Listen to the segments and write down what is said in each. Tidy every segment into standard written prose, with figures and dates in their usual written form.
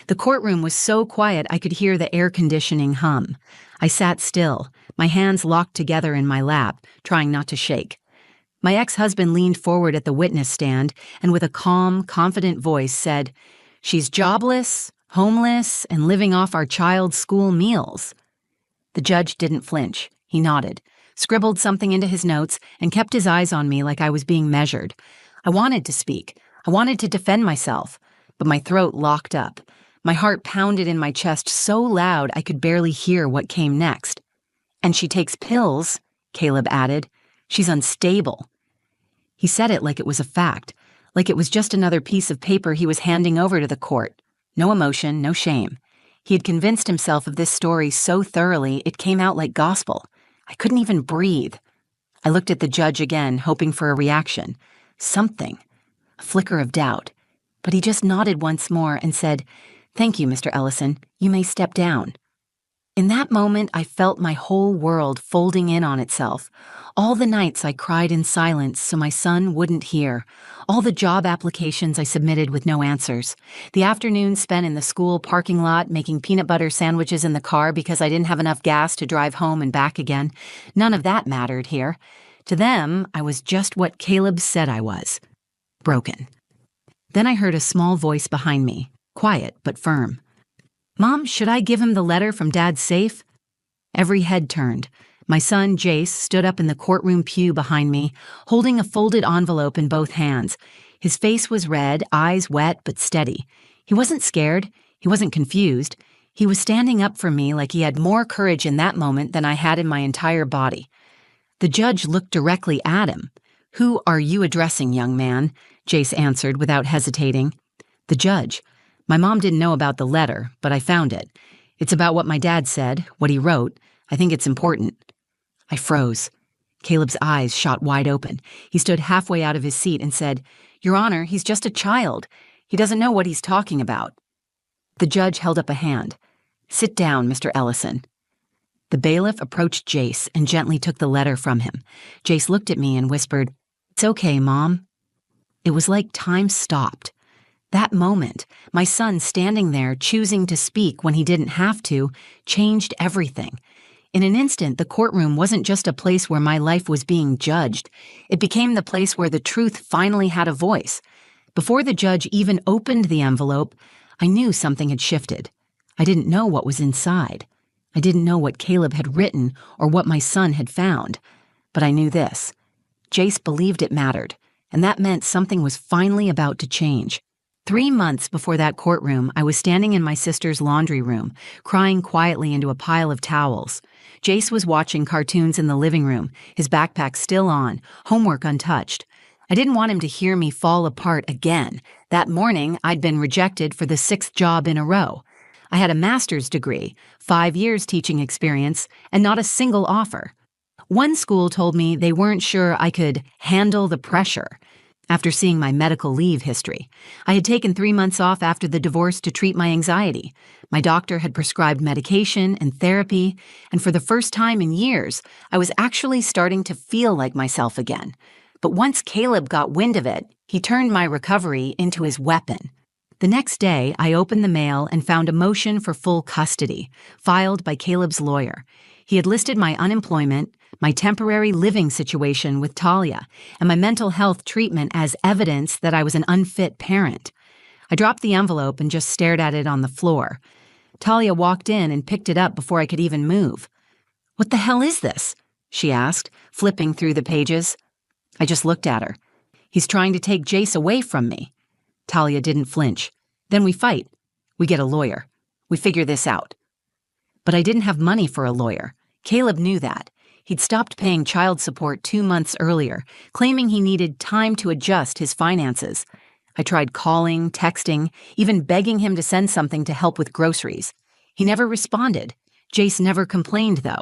The courtroom was so quiet I could hear the air conditioning hum. I sat still, my hands locked together in my lap, trying not to shake. My ex-husband leaned forward at the witness stand and with a calm, confident voice said, "She's jobless, homeless, and living off our child's school meals." The judge didn't flinch. He nodded, scribbled something into his notes, and kept his eyes on me like I was being measured. I wanted to speak. I wanted to defend myself, but my throat locked up. My heart pounded in my chest so loud I could barely hear what came next. "And she takes pills," Caleb added. "She's unstable." He said it like it was a fact, like it was just another piece of paper he was handing over to the court. No emotion, no shame. He had convinced himself of this story so thoroughly it came out like gospel. I couldn't even breathe. I looked at the judge again, hoping for a reaction. Something. A flicker of doubt. But he just nodded once more and said, "Thank you, Mr. Ellison. You may step down." In that moment, I felt my whole world folding in on itself. All the nights I cried in silence so my son wouldn't hear. All the job applications I submitted with no answers. The afternoons spent in the school parking lot making peanut butter sandwiches in the car because I didn't have enough gas to drive home and back again. None of that mattered here. To them, I was just what Caleb said I was. Broken. Then I heard a small voice behind me, quiet but firm. "Mom, should I give him the letter from Dad's safe?" Every head turned. My son, Jace, stood up in the courtroom pew behind me, holding a folded envelope in both hands. His face was red, eyes wet but steady. He wasn't scared. He wasn't confused. He was standing up for me like he had more courage in that moment than I had in my entire body. The judge looked directly at him. "Who are you addressing, young man?" Jace answered without hesitating. "The judge. My mom didn't know about the letter, but I found it. It's about what my dad said, what he wrote. I think it's important." I froze. Caleb's eyes shot wide open. He stood halfway out of his seat and said, "Your Honor, he's just a child. He doesn't know what he's talking about." The judge held up a hand. "Sit down, Mr. Ellison." The bailiff approached Jace and gently took the letter from him. Jace looked at me and whispered, "It's okay, Mom." It was like time stopped. That moment, my son standing there choosing to speak when he didn't have to, changed everything. In an instant, the courtroom wasn't just a place where my life was being judged. It became the place where the truth finally had a voice. Before the judge even opened the envelope, I knew something had shifted. I didn't know what was inside. I didn't know what Caleb had written or what my son had found. But I knew this. Jace believed it mattered, and that meant something was finally about to change. 3 months before that courtroom, I was standing in my sister's laundry room, crying quietly into a pile of towels. Jace was watching cartoons in the living room, his backpack still on, homework untouched. I didn't want him to hear me fall apart again. That morning, I'd been rejected for the 6th job in a row. I had a master's degree, 5 years teaching experience, and not a single offer. One school told me they weren't sure I could handle the pressure. After seeing my medical leave history, I had taken 3 months off after the divorce to treat my anxiety. My doctor had prescribed medication and therapy, and for the first time in years, I was actually starting to feel like myself again. But once Caleb got wind of it, he turned my recovery into his weapon. The next day, I opened the mail and found a motion for full custody, filed by Caleb's lawyer. He had listed my unemployment, my temporary living situation with Talia, and my mental health treatment as evidence that I was an unfit parent. I dropped the envelope and just stared at it on the floor. Talia walked in and picked it up before I could even move. "What the hell is this?" she asked, flipping through the pages. I just looked at her. "He's trying to take Jace away from me." Talia didn't flinch. "Then we fight. We get a lawyer. We figure this out." But I didn't have money for a lawyer. Caleb knew that. He'd stopped paying child support 2 months earlier, claiming he needed time to adjust his finances. I tried calling, texting, even begging him to send something to help with groceries. He never responded. Jace never complained, though.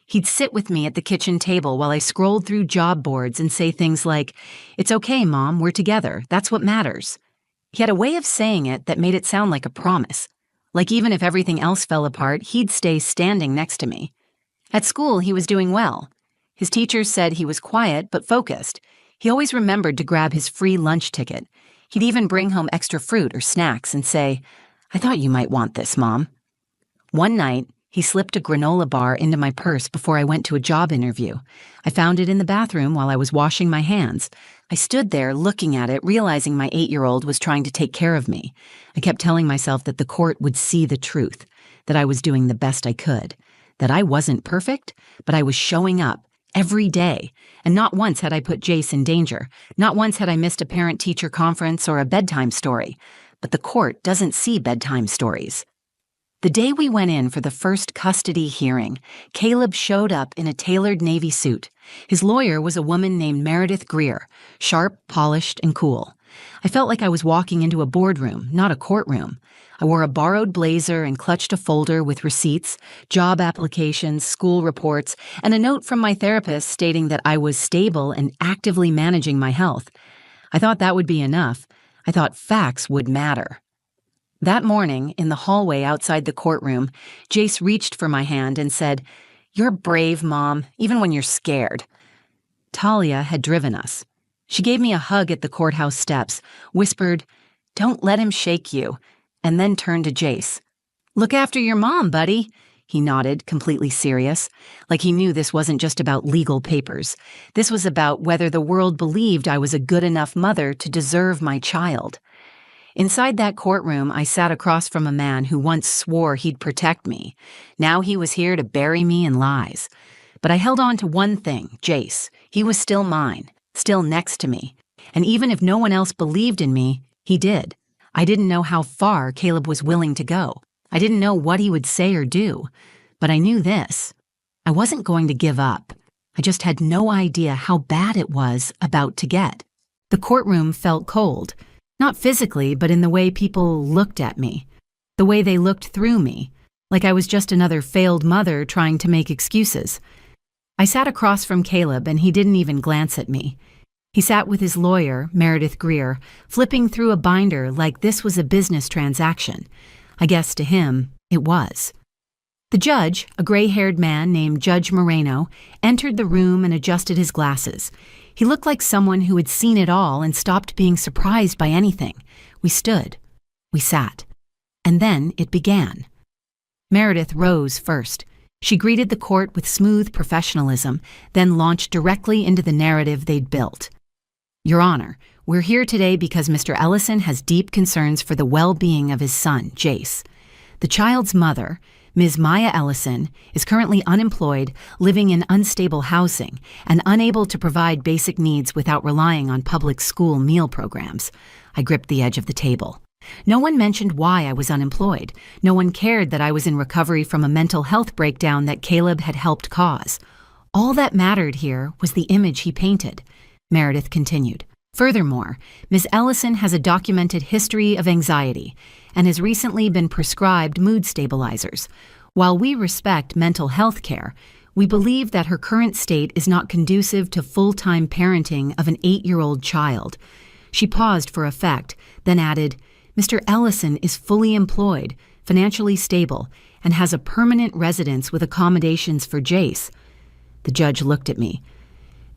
He'd sit with me at the kitchen table while I scrolled through job boards and say things like, "It's okay, Mom, we're together. That's what matters." He had a way of saying it that made it sound like a promise. Like even if everything else fell apart, he'd stay standing next to me. At school, he was doing well. His teachers said he was quiet but focused. He always remembered to grab his free lunch ticket. He'd even bring home extra fruit or snacks and say, I thought you might want this, Mom. One night, he slipped a granola bar into my purse before I went to a job interview. I found it in the bathroom while I was washing my hands. I stood there looking at it, realizing my 8-year-old was trying to take care of me. I kept telling myself that the court would see the truth, that I was doing the best I could, that I wasn't perfect, but I was showing up every day. And not once had I put Jace in danger. Not once had I missed a parent-teacher conference or a bedtime story. But the court doesn't see bedtime stories. The day we went in for the first custody hearing, Caleb showed up in a tailored Navy suit. His lawyer was a woman named Meredith Greer, sharp, polished, and cool. I felt like I was walking into a boardroom, not a courtroom. I wore a borrowed blazer and clutched a folder with receipts, job applications, school reports, and a note from my therapist stating that I was stable and actively managing my health. I thought that would be enough. I thought facts would matter. That morning, in the hallway outside the courtroom, Jace reached for my hand and said, "You're brave, Mom, even when you're scared." Talia had driven us. She gave me a hug at the courthouse steps, whispered, "Don't let him shake you," and then turned to Jace. "Look after your mom, buddy." He nodded, completely serious, like he knew this wasn't just about legal papers. This was about whether the world believed I was a good enough mother to deserve my child. Inside that courtroom, I sat across from a man who once swore he'd protect me. Now he was here to bury me in lies. But I held on to one thing, Jace. He was still mine, still next to me. And even if no one else believed in me, he did. I didn't know how far Caleb was willing to go. I didn't know what he would say or do. But I knew this. I wasn't going to give up. I just had no idea how bad it was about to get. The courtroom felt cold. Not physically, but in the way people looked at me. The way they looked through me, like I was just another failed mother trying to make excuses. I sat across from Caleb, and he didn't even glance at me. He sat with his lawyer, Meredith Greer, flipping through a binder like this was a business transaction. I guess to him, it was. The judge, a gray-haired man named Judge Moreno, entered the room and adjusted his glasses. He looked like someone who had seen it all and stopped being surprised by anything. We stood. We sat. And then it began. Meredith rose first. She greeted the court with smooth professionalism, then launched directly into the narrative they'd built. "Your Honor, we're here today because Mr. Ellison has deep concerns for the well-being of his son, Jace. The child's mother, Ms. Maya Ellison, is currently unemployed, living in unstable housing, and unable to provide basic needs without relying on public school meal programs." I gripped the edge of the table. No one mentioned why I was unemployed. No one cared that I was in recovery from a mental health breakdown that Caleb had helped cause. All that mattered here was the image he painted. Meredith continued. "Furthermore, Ms. Ellison has a documented history of anxiety and has recently been prescribed mood stabilizers. While we respect mental health care, we believe that her current state is not conducive to full-time parenting of an 8-year-old child." She paused for effect, then added, "Mr. Ellison is fully employed, financially stable, and has a permanent residence with accommodations for Jace." The judge looked at me.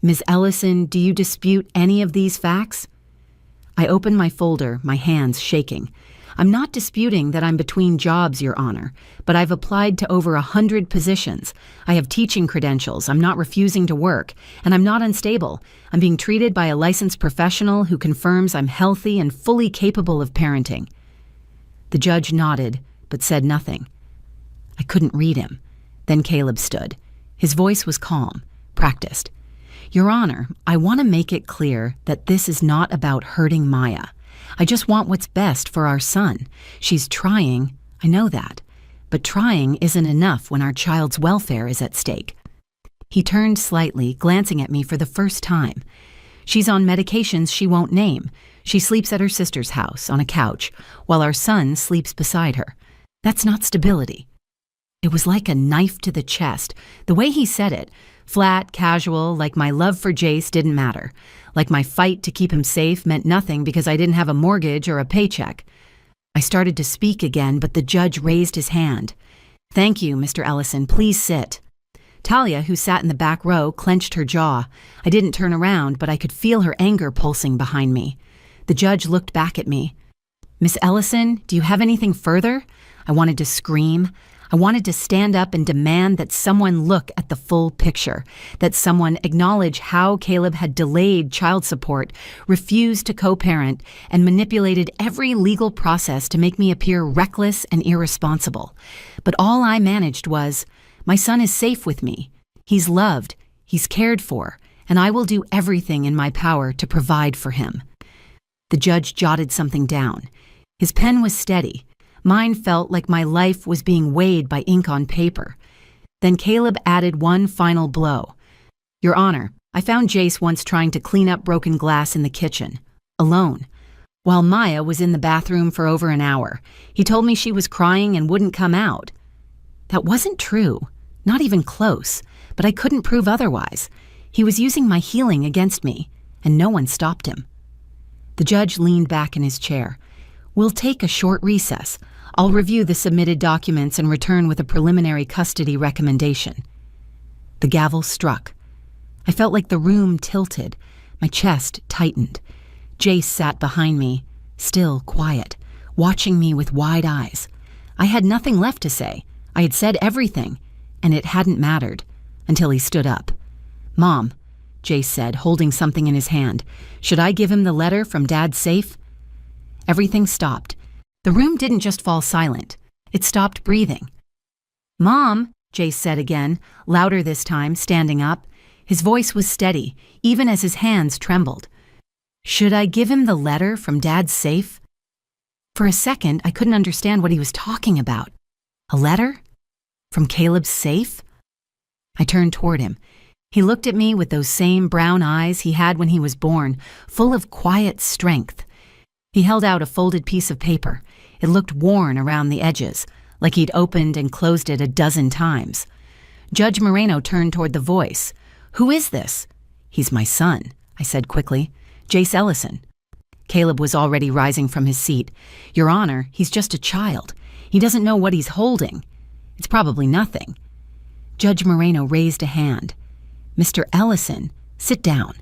"Ms. Ellison, do you dispute any of these facts?" I opened my folder, my hands shaking. "I'm not disputing that I'm between jobs, Your Honor, but I've applied to over 100 positions. I have teaching credentials, I'm not refusing to work, and I'm not unstable. I'm being treated by a licensed professional who confirms I'm healthy and fully capable of parenting." The judge nodded, but said nothing. I couldn't read him. Then Caleb stood. His voice was calm, practiced. "Your Honor, I want to make it clear that this is not about hurting Maya. I just want what's best for our son. She's trying, I know that. But trying isn't enough when our child's welfare is at stake." He turned slightly, glancing at me for the first time. "She's on medications she won't name. She sleeps at her sister's house, on a couch, while our son sleeps beside her. That's not stability." It was like a knife to the chest, the way he said it. Flat, casual, like my love for Jace didn't matter. Like my fight to keep him safe meant nothing because I didn't have a mortgage or a paycheck. I started to speak again, but the judge raised his hand. "Thank you, Mr. Ellison. Please sit." Talia, who sat in the back row, clenched her jaw. I didn't turn around, but I could feel her anger pulsing behind me. The judge looked back at me. Miss Ellison, do you have anything further? I wanted to scream. I wanted to stand up and demand that someone look at the full picture, that someone acknowledge how Caleb had delayed child support, refused to co-parent, and manipulated every legal process to make me appear reckless and irresponsible. But all I managed was, my son is safe with me. He's loved, he's cared for, and I will do everything in my power to provide for him. The judge jotted something down. His pen was steady. Mine felt like my life was being weighed by ink on paper. Then Caleb added one final blow. Your Honor, I found Jace once trying to clean up broken glass in the kitchen, alone, while Maya was in the bathroom for over an hour. He told me she was crying and wouldn't come out. That wasn't true, not even close, but I couldn't prove otherwise. He was using my healing against me, and no one stopped him. The judge leaned back in his chair. We'll take a short recess. I'll review the submitted documents and return with a preliminary custody recommendation. The gavel struck. I felt like the room tilted. My chest tightened. Jace sat behind me, still quiet, watching me with wide eyes. I had nothing left to say. I had said everything, and it hadn't mattered, until he stood up. Mom, Jace said, holding something in his hand, should I give him the letter from Dad's safe? Everything stopped. The room didn't just fall silent. It stopped breathing. Mom, Jace said again, louder this time, standing up. His voice was steady, even as his hands trembled. Should I give him the letter from Dad's safe? For a second, I couldn't understand what he was talking about. A letter? From Caleb's safe? I turned toward him. He looked at me with those same brown eyes he had when he was born, full of quiet strength. He held out a folded piece of paper. It looked worn around the edges, like he'd opened and closed it a dozen times. Judge Moreno turned toward the voice. Who is this? He's my son, I said quickly. Jace Ellison. Caleb was already rising from his seat. Your Honor, he's just a child. He doesn't know what he's holding. It's probably nothing. Judge Moreno raised a hand. Mr. Ellison, sit down.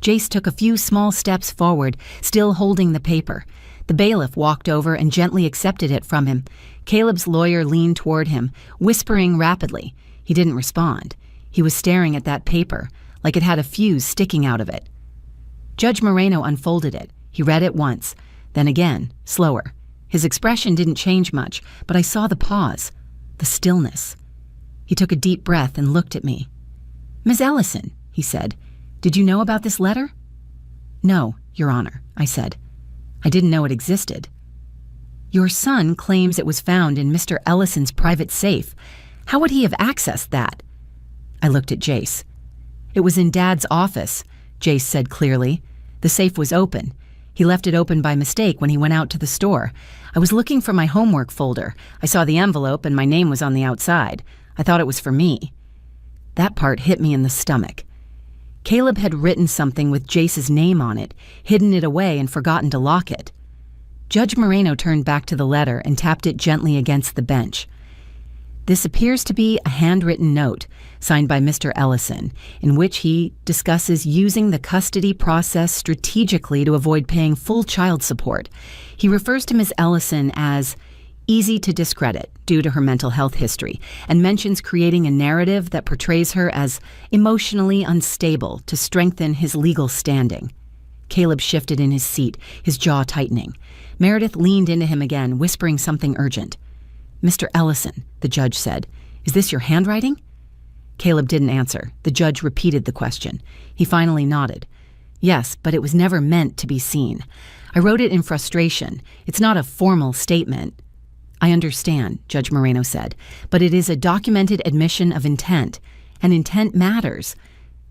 Jace took a few small steps forward, still holding the paper. The bailiff walked over and gently accepted it from him. Caleb's lawyer leaned toward him, whispering rapidly. He didn't respond. He was staring at that paper, like it had a fuse sticking out of it. Judge Moreno unfolded it. He read it once, then again, slower. His expression didn't change much, but I saw the pause, the stillness. He took a deep breath and looked at me. Miss Ellison, he said, did you know about this letter? No, Your Honor, I said. I didn't know it existed. Your son claims it was found in Mr. Ellison's private safe. How would he have accessed that? I looked at Jace. It was in Dad's office, Jace said clearly. The safe was open. He left it open by mistake when he went out to the store. I was looking for my homework folder. I saw the envelope and my name was on the outside. I thought it was for me. That part hit me in the stomach. Caleb had written something with Jace's name on it, hidden it away and forgotten to lock it. Judge Moreno turned back to the letter and tapped it gently against the bench. This appears to be a handwritten note signed by Mr. Ellison, in which he discusses using the custody process strategically to avoid paying full child support. He refers to Ms. Ellison as easy to discredit due to her mental health history, and mentions creating a narrative that portrays her as emotionally unstable to strengthen his legal standing. Caleb shifted in his seat, his jaw tightening. Meredith leaned into him again, whispering something urgent. Mr. Ellison, the judge said, is this your handwriting? Caleb didn't answer. The judge repeated the question. He finally nodded. Yes, but it was never meant to be seen. I wrote it in frustration. It's not a formal statement. I understand, Judge Moreno said, but it is a documented admission of intent, and intent matters.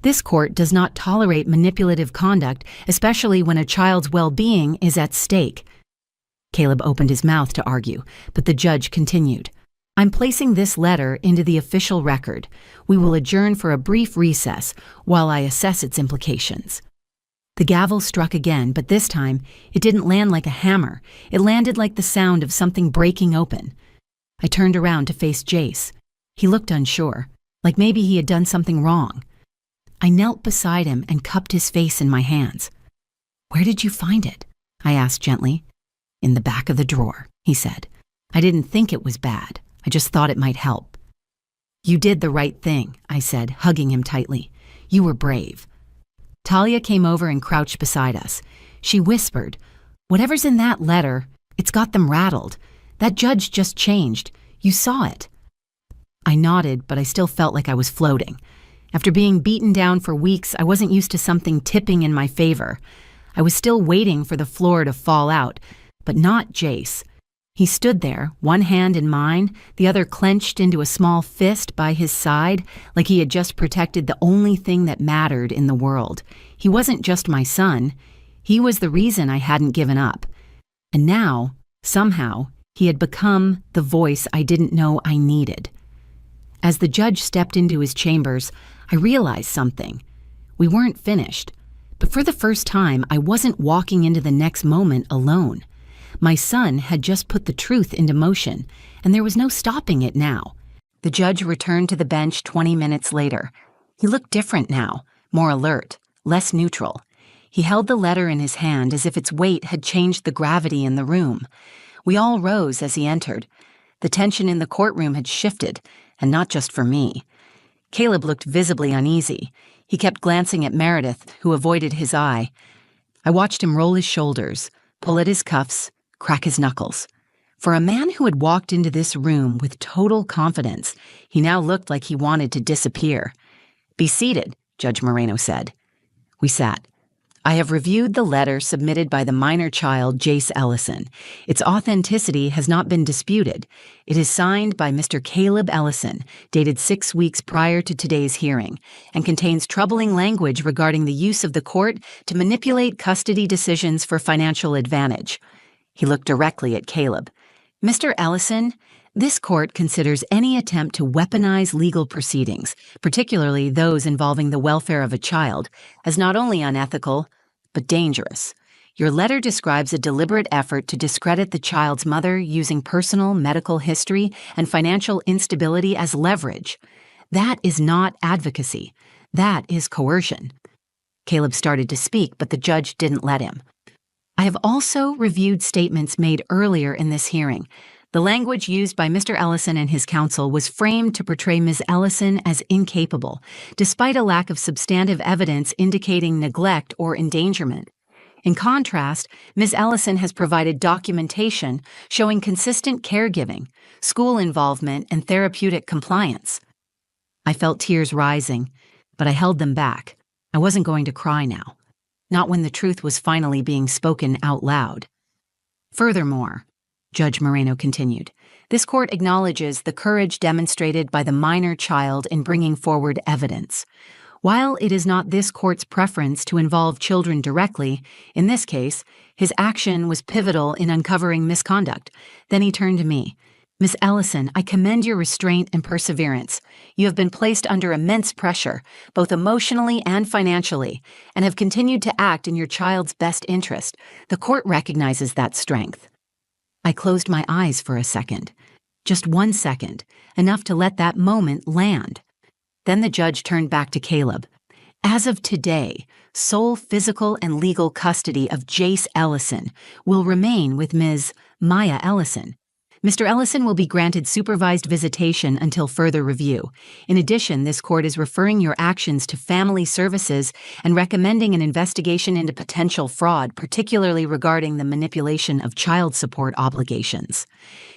This court does not tolerate manipulative conduct, especially when a child's well-being is at stake. Caleb opened his mouth to argue, but the judge continued. I'm placing this letter into the official record. We will adjourn for a brief recess while I assess its implications. The gavel struck again, but this time it didn't land like a hammer. It landed like the sound of something breaking open. I turned around to face Jace. He looked unsure, like maybe he had done something wrong. I knelt beside him and cupped his face in my hands. Where did you find it? I asked gently. "In the back of the drawer," he said. "I didn't think it was bad. I just thought it might help." "You did the right thing," I said, hugging him tightly. "You were brave." Talia came over and crouched beside us. She whispered, "Whatever's in that letter, it's got them rattled. That judge just changed. You saw it." I nodded, but I still felt like I was floating. After being beaten down for weeks, I wasn't used to something tipping in my favor. I was still waiting for the floor to fall out, but not Jace. He stood there, one hand in mine, the other clenched into a small fist by his side, like he had just protected the only thing that mattered in the world. He wasn't just my son. He was the reason I hadn't given up. And now, somehow, he had become the voice I didn't know I needed. As the judge stepped into his chambers, I realized something. We weren't finished, but for the first time, I wasn't walking into the next moment alone. My son had just put the truth into motion, and there was no stopping it now. The judge returned to the bench 20 minutes later. He looked different now, more alert, less neutral. He held the letter in his hand as if its weight had changed the gravity in the room. We all rose as he entered. The tension in the courtroom had shifted, and not just for me. Caleb looked visibly uneasy. He kept glancing at Meredith, who avoided his eye. I watched him roll his shoulders, pull at his cuffs, crack his knuckles. For a man who had walked into this room with total confidence, he now looked like he wanted to disappear. "Be seated," Judge Moreno said. We sat. "I have reviewed the letter submitted by the minor child, Jace Ellison. Its authenticity has not been disputed. It is signed by Mr. Caleb Ellison, dated 6 weeks prior to today's hearing, and contains troubling language regarding the use of the court to manipulate custody decisions for financial advantage." He looked directly at Caleb. "Mr. Ellison, this court considers any attempt to weaponize legal proceedings, particularly those involving the welfare of a child, as not only unethical, but dangerous. Your letter describes a deliberate effort to discredit the child's mother using personal medical history and financial instability as leverage. That is not advocacy. That is coercion." Caleb started to speak, but the judge didn't let him. "I have also reviewed statements made earlier in this hearing. The language used by Mr. Ellison and his counsel was framed to portray Ms. Ellison as incapable, despite a lack of substantive evidence indicating neglect or endangerment. In contrast, Ms. Ellison has provided documentation showing consistent caregiving, school involvement, and therapeutic compliance." I felt tears rising, but I held them back. I wasn't going to cry now. Not when the truth was finally being spoken out loud. "Furthermore," Judge Moreno continued, "this court acknowledges the courage demonstrated by the minor child in bringing forward evidence. While it is not this court's preference to involve children directly, in this case, his action was pivotal in uncovering misconduct." Then he turned to me. "Miss Ellison, I commend your restraint and perseverance. You have been placed under immense pressure, both emotionally and financially, and have continued to act in your child's best interest. The court recognizes that strength." I closed my eyes for a second. Just 1 second, enough to let that moment land. Then the judge turned back to Caleb. "As of today, sole physical and legal custody of Jace Ellison will remain with Ms. Maya Ellison. Mr. Ellison will be granted supervised visitation until further review. In addition, this court is referring your actions to family services and recommending an investigation into potential fraud, particularly regarding the manipulation of child support obligations."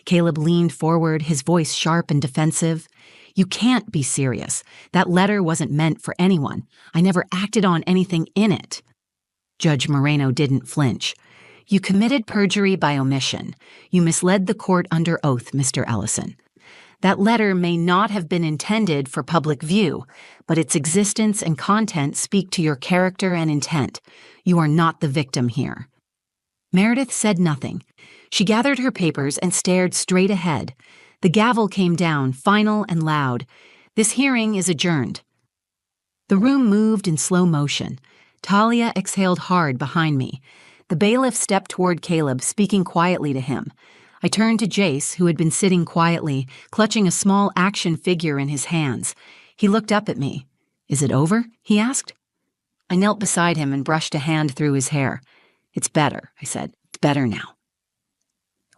Caleb leaned forward, his voice sharp and defensive. "You can't be serious. That letter wasn't meant for anyone. I never acted on anything in it." Judge Moreno didn't flinch. "You committed perjury by omission. You misled the court under oath, Mr. Ellison. That letter may not have been intended for public view, but its existence and content speak to your character and intent. You are not the victim here." Meredith said nothing. She gathered her papers and stared straight ahead. The gavel came down, final and loud. "This hearing is adjourned." The room moved in slow motion. Talia exhaled hard behind me. The bailiff stepped toward Caleb, speaking quietly to him. I turned to Jace, who had been sitting quietly, clutching a small action figure in his hands. He looked up at me. "Is it over?" he asked. I knelt beside him and brushed a hand through his hair. "It's better," I said. "It's better now."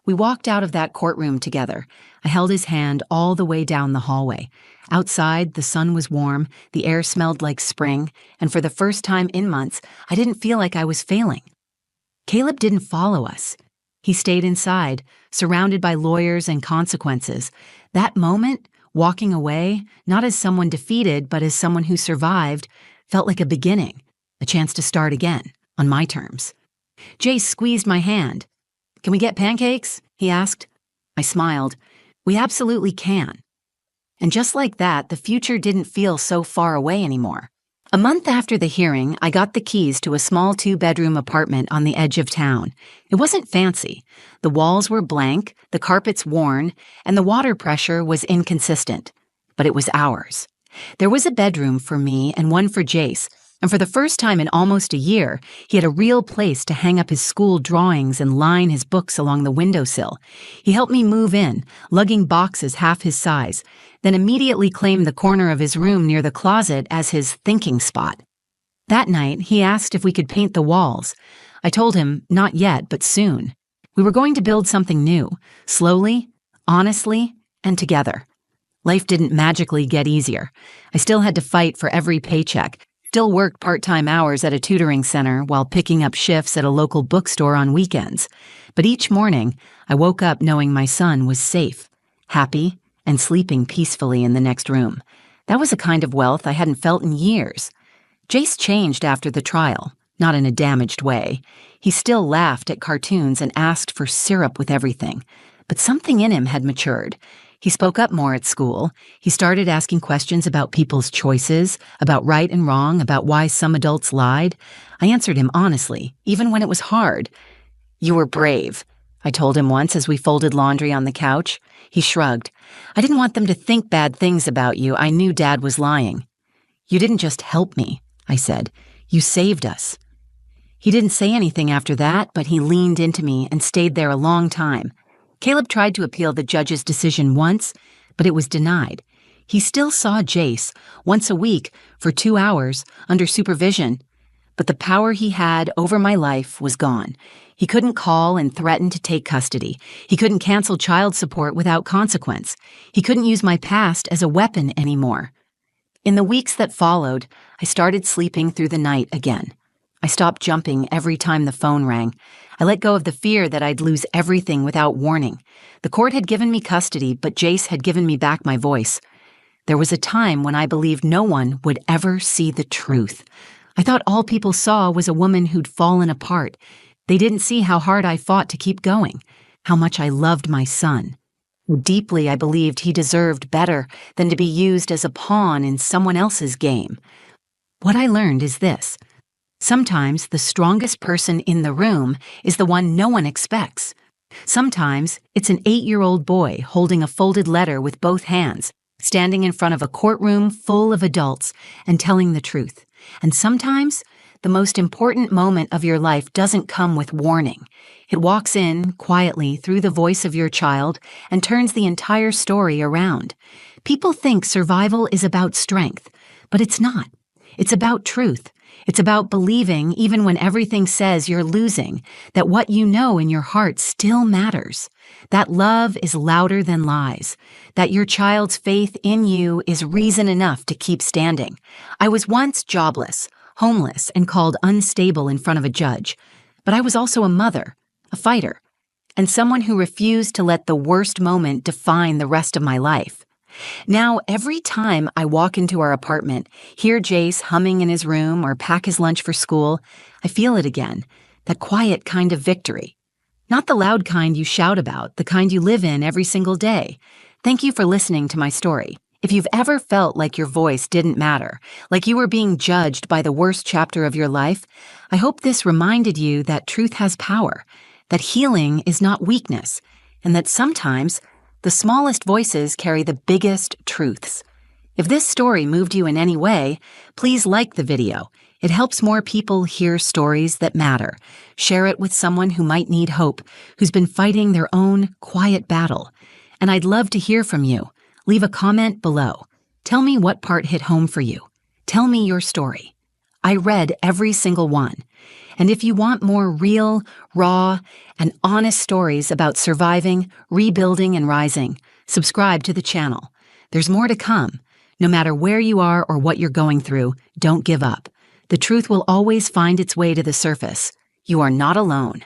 We walked out of that courtroom together. I held his hand all the way down the hallway. Outside, the sun was warm, the air smelled like spring, and for the first time in months, I didn't feel like I was failing. Caleb didn't follow us. He stayed inside, surrounded by lawyers and consequences. That moment, walking away, not as someone defeated, but as someone who survived, felt like a beginning, a chance to start again, on my terms. Jace squeezed my hand. "Can we get pancakes?" he asked. I smiled. "We absolutely can." And just like that, the future didn't feel so far away anymore. A month after the hearing, I got the keys to a small 2-bedroom apartment on the edge of town. It wasn't fancy. The walls were blank, the carpets worn, and the water pressure was inconsistent. But it was ours. There was a bedroom for me and one for Jace, and for the first time in almost a year, he had a real place to hang up his school drawings and line his books along the windowsill. He helped me move in, lugging boxes half his size, then immediately claimed the corner of his room near the closet as his thinking spot. That night, he asked if we could paint the walls. I told him, not yet, but soon. We were going to build something new, slowly, honestly, and together. Life didn't magically get easier. I still had to fight for every paycheck, still worked part-time hours at a tutoring center while picking up shifts at a local bookstore on weekends. But each morning, I woke up knowing my son was safe, happy, and sleeping peacefully in the next room. That was a kind of wealth I hadn't felt in years. Jace changed after the trial, not in a damaged way. He still laughed at cartoons and asked for syrup with everything. But something in him had matured. He spoke up more at school. He started asking questions about people's choices, about right and wrong, about why some adults lied. I answered him honestly, even when it was hard. "You were brave," I told him once as we folded laundry on the couch. He shrugged. "I didn't want them to think bad things about you. I knew Dad was lying." "You didn't just help me," I said. "You saved us." He didn't say anything after that, but he leaned into me and stayed there a long time. Caleb tried to appeal the judge's decision once, but it was denied. He still saw Jace once a week for 2 hours under supervision, but the power he had over my life was gone. He couldn't call and threaten to take custody. He couldn't cancel child support without consequence. He couldn't use my past as a weapon anymore. In the weeks that followed, I started sleeping through the night again. I stopped jumping every time the phone rang. I let go of the fear that I'd lose everything without warning. The court had given me custody, but Jace had given me back my voice. There was a time when I believed no one would ever see the truth. I thought all people saw was a woman who'd fallen apart. They didn't see how hard I fought to keep going, how much I loved my son. Deeply, I believed he deserved better than to be used as a pawn in someone else's game. What I learned is this. Sometimes the strongest person in the room is the one no one expects. Sometimes it's an 8-year-old boy holding a folded letter with both hands, standing in front of a courtroom full of adults and telling the truth. And sometimes the most important moment of your life doesn't come with warning. It walks in quietly through the voice of your child and turns the entire story around. People think survival is about strength, but it's not. It's about truth. It's about believing, even when everything says you're losing, that what you know in your heart still matters, that love is louder than lies, that your child's faith in you is reason enough to keep standing. I was once jobless, homeless, and called unstable in front of a judge, but I was also a mother, a fighter, and someone who refused to let the worst moment define the rest of my life. Now, every time I walk into our apartment, hear Jace humming in his room or pack his lunch for school, I feel it again, that quiet kind of victory. Not the loud kind you shout about, the kind you live in every single day. Thank you for listening to my story. If you've ever felt like your voice didn't matter, like you were being judged by the worst chapter of your life, I hope this reminded you that truth has power, that healing is not weakness, and that sometimes the smallest voices carry the biggest truths. If this story moved you in any way, please like the video. It helps more people hear stories that matter. Share it with someone who might need hope, who's been fighting their own quiet battle. And I'd love to hear from you. Leave a comment below. Tell me what part hit home for you. Tell me your story. I read every single one. And if you want more real, raw, and honest stories about surviving, rebuilding, and rising, subscribe to the channel. There's more to come. No matter where you are or what you're going through, don't give up. The truth will always find its way to the surface. You are not alone.